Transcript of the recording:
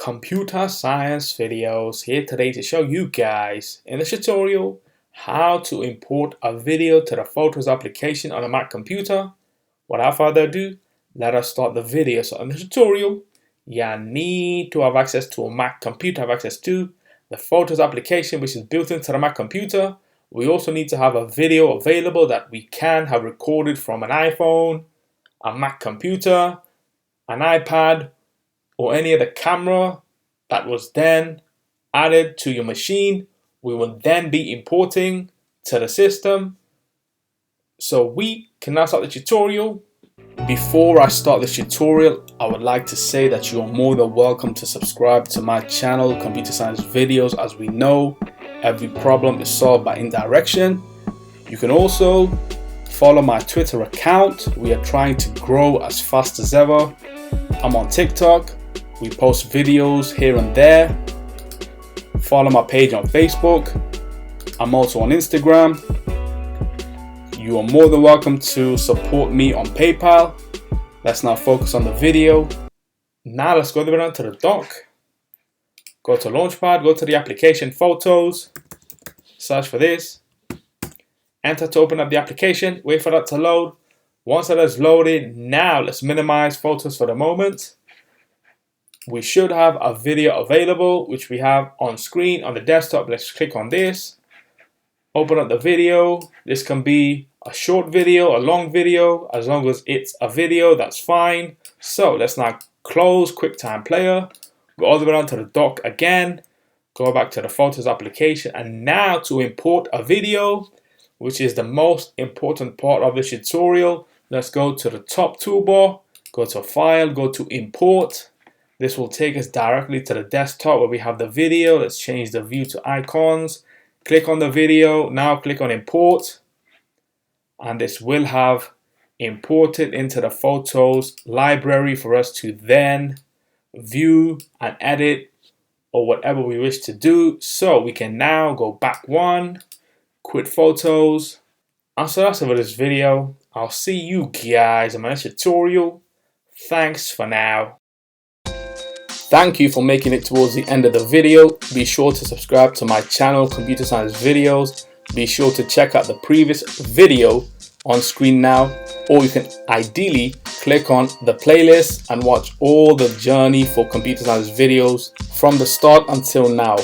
Computer science videos here today to show you guys in this tutorial how to import a video to the Photos application on a Mac computer. Without further ado, let us start the video. So in this tutorial, you need to have access to a Mac computer, have access to the Photos application which is built into the Mac computer. We also need to have a video available that we can have recorded from an iPhone, a Mac computer, an iPad, or any other camera that was then added to your machine. We will then be importing to the system. So we can now start the tutorial. Before I start this tutorial, I would like to say that you are more than welcome to subscribe to my channel, Computer Science Videos. As we know, every problem is solved by indirection. You can also follow my Twitter account. We are trying to grow as fast as ever. I'm on TikTok. We post videos here and there. Follow my page on Facebook. I'm also on Instagram. You are more than welcome to support me on PayPal. Let's now focus on the video. Now let's go down to the dock. Go to Launchpad, go to the application Photos. Search for this. Enter to open up the application. Wait for that to load. Once that is loaded, now let's minimize Photos for the moment. We should have a video available, which we have on screen on the desktop. Let's click on this. Open up the video. This can be a short video, a long video. As long as it's a video, that's fine. So let's now close QuickTime Player. Go all the way down to the dock again. Go back to the Photos application. And now to import a video, which is the most important part of the tutorial. Let's go to the top toolbar. Go to File. Go to Import. This will take us directly to the desktop where we have the video. Let's change the view to icons. Click on the video. Now click on Import. And this will have imported into the Photos library for us to then view and edit or whatever we wish to do. So we can now go back one, quit Photos. And so that's it for this video. I'll see you guys in my next tutorial. Thanks for now. Thank you for making it towards the end of the video. Be sure to subscribe to my channel, Computer Science Videos. Be sure to check out the previous video on screen now, or you can ideally click on the playlist and watch all the journey for Computer Science Videos from the start until now.